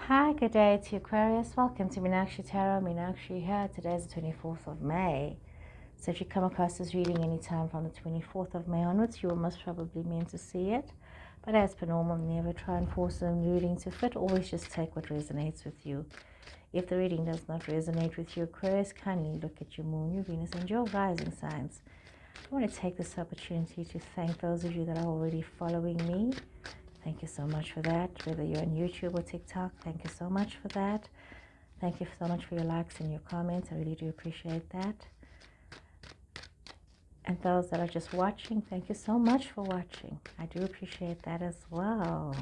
Hi, good day to Aquarius. Welcome to Meenakshi Tarot. Meenakshi here. Today is the 24th of May. So if you come across this reading anytime from the 24th of May onwards, you will most probably meant to see it. But as per normal, never try and force a reading to fit. Always just take what resonates with you. If the reading does not resonate with you, Aquarius, kindly look at your moon, your Venus, and your rising signs. I want to take this opportunity to thank those of you that are already following me. Thank you so much for that. Whether you're on YouTube or TikTok, thank you so much for that. Thank you so much for your likes and your comments. I really do appreciate that. And those that are just watching, thank you so much for watching. I do appreciate that as well.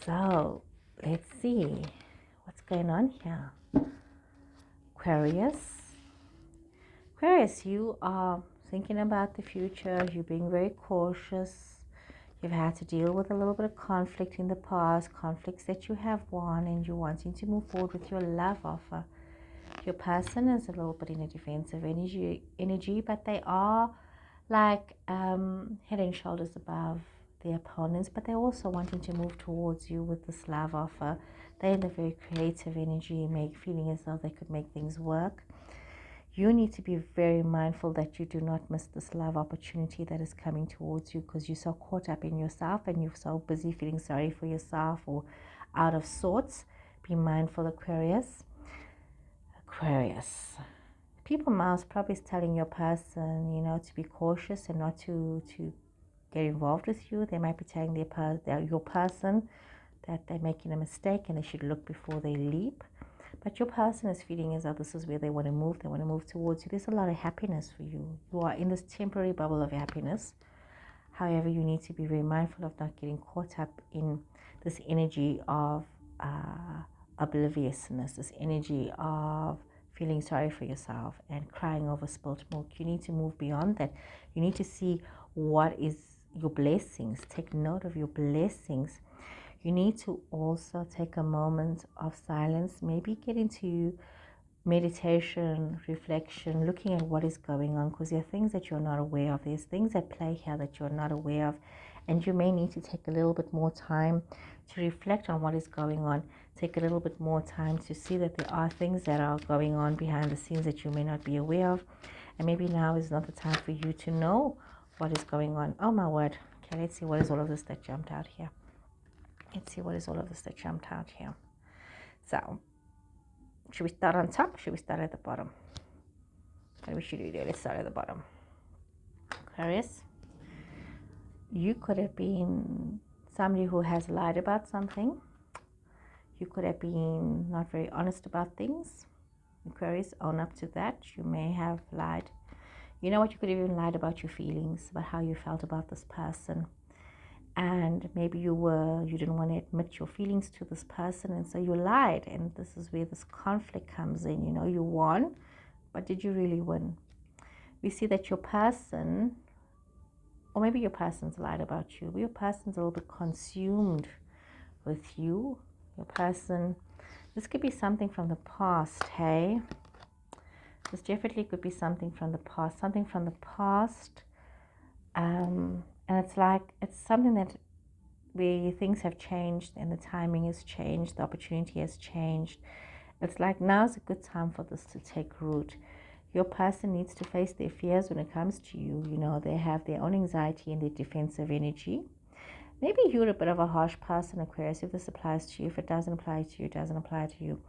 So, let's see what's going on here. Aquarius. Aquarius, you are thinking about the future. You're being very cautious. You've had to deal with a little bit of conflict in the past, conflicts that you have won, and you're wanting to move forward with your love offer. Your person is a little bit in a defensive energy, but they are like head and shoulders above their opponents, but they're also wanting to move towards you with this love offer. They're in a very creative energy, feeling as though they could make things work. You need to be very mindful that you do not miss this love opportunity that is coming towards you, because you're so caught up in yourself and you're so busy feeling sorry for yourself or out of sorts. Be mindful, Aquarius. Aquarius. People mouse probably is telling your person, to be cautious and not to get involved with you. They might be telling your person that they're making a mistake and they should look before they leap. But your person is feeling as though this is where they want to move. They want to move towards you. There's a lot of happiness for you. You are in this temporary bubble of happiness. However, you need to be very mindful of not getting caught up in this energy of obliviousness, this energy of feeling sorry for yourself and crying over spilt milk. You need to move beyond that. You need to see what is your blessings. Take note of your blessings. You need to also take a moment of silence, maybe get into meditation, reflection, looking at what is going on, because there are things that you're not aware of. There's things at play here that you're not aware of, and you may need to take a little bit more time to reflect on what is going on. Take a little bit more time to see that there are things that are going on behind the scenes that you may not be aware of, and maybe now is not the time for you to know what is going on. Oh my word. Okay, let's see what is all of this that jumped out here. Let's see what is all of this that jumped out here. So, should we start on top? Should we start at the bottom? What we should do there? Let's start at the bottom. Aquarius, you could have been somebody who has lied about something. You could have been not very honest about things. Aquarius, own up to that. You may have lied. You know what? You could have even lied about your feelings, about how you felt about this person. And maybe you didn't want to admit your feelings to this person, and so you lied. And this is where this conflict comes in. You won, but did you really win? We see that your person, or maybe your person's lied about you, but your person's a little bit consumed with you. Your person, this could be something from the past, hey? This definitely could be something from the past, and it's something that where things have changed and the timing has changed, the opportunity has changed. It's like now's a good time for this to take root. Your person needs to face their fears when it comes to you. They have their own anxiety and their defensive energy. Maybe you're a bit of a harsh person, Aquarius. If this applies to you, if it doesn't apply to you, it doesn't apply to you.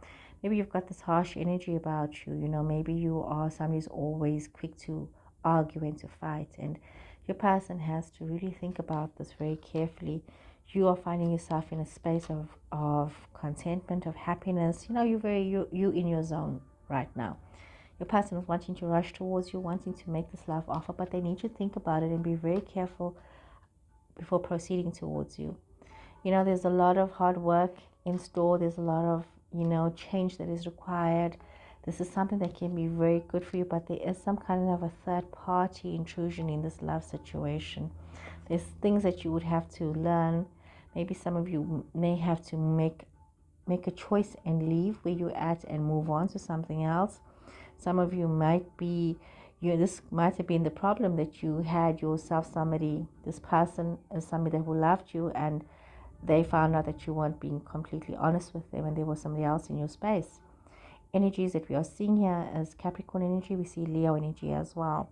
Maybe you've got this harsh energy about you. Maybe you are somebody who's always quick to argue and to fight. And your person has to really think about this very carefully. You are finding yourself in a space of contentment, of happiness. You in your zone right now. Your person is wanting to rush towards you, wanting to make this love offer, but they need to think about it and be very careful before proceeding towards you. There's a lot of hard work in store. There's a lot of, change that is required. This is something that can be very good for you, but there is some kind of a third party intrusion in this love situation. There's things that you would have to learn. Maybe some of you may have to make a choice and leave where you're at and move on to something else. Some of you might be, this might have been the problem, that you had yourself this person is somebody who loved you, and they found out that you weren't being completely honest with them and there was somebody else in your space. Energies that we are seeing here as Capricorn energy, we see Leo energy as well.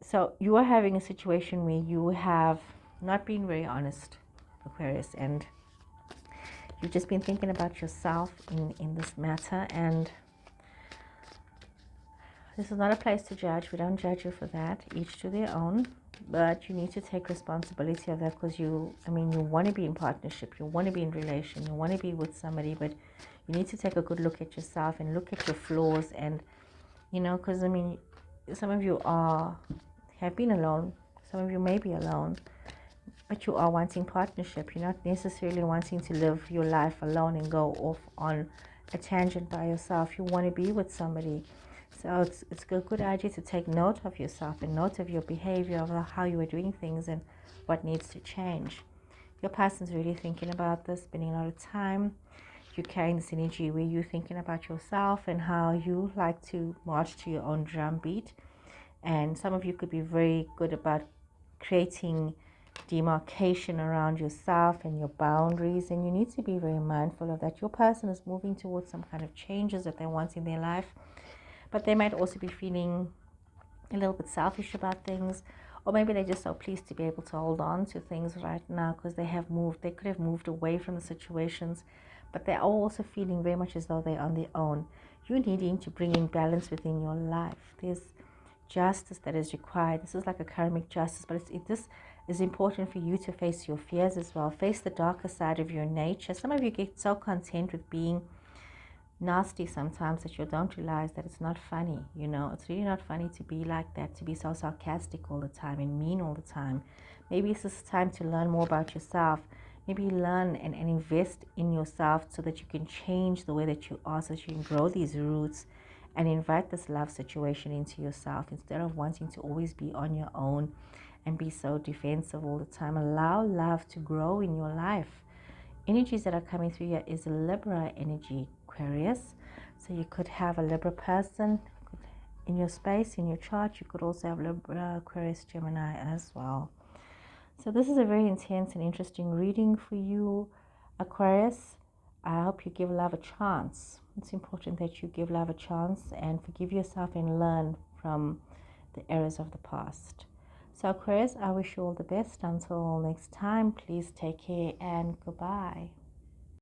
So you are having a situation where you have not been very honest, Aquarius, and you've just been thinking about yourself in this matter, and this is not a place to judge. We don't judge you for that. Each to their own. But you need to take responsibility of that because you want to be in partnership. You want to be in relation. You want to be with somebody. But you need to take a good look at yourself and look at your flaws. And, because, some of you have been alone. Some of you may be alone. But you are wanting partnership. You're not necessarily wanting to live your life alone and go off on a tangent by yourself. You want to be with somebody. So it's a good idea to take note of yourself and note of your behavior, of how you are doing things and what needs to change. Your person's really thinking about this, spending a lot of time. You're carrying this energy where you're thinking about yourself and how you like to march to your own drum beat. And some of you could be very good about creating demarcation around yourself and your boundaries, and you need to be very mindful of that. Your person is moving towards some kind of changes that they want in their life, but they might also be feeling a little bit selfish about things, or maybe they're just so pleased to be able to hold on to things right now because they could have moved away from the situations, but they're also feeling very much as though they're on their own. You're needing to bring in balance within your life. There's justice that is required. This is like a karmic justice, but this is important for you to face your fears as well. Face the darker side of your nature. Some of you get so content with being nasty sometimes that you don't realize that it's not funny. It's really not funny to be like that, to be so sarcastic all the time and mean all the time. Maybe it's just time to learn more about yourself. Maybe learn and invest in yourself so that you can change the way that you are, so that you can grow these roots and invite this love situation into yourself instead of wanting to always be on your own and be so defensive all the time. Allow love to grow in your life. Energies that are coming through here is a Libra energy, Aquarius. So you could have a Libra person in your space, in your chart. You could also have Libra, Aquarius, Gemini as well. So this is a very intense and interesting reading for you, Aquarius. I hope you give love a chance. It's important that you give love a chance and forgive yourself and learn from the errors of the past. So Aquarius, I wish you all the best. Until next time, please take care and goodbye.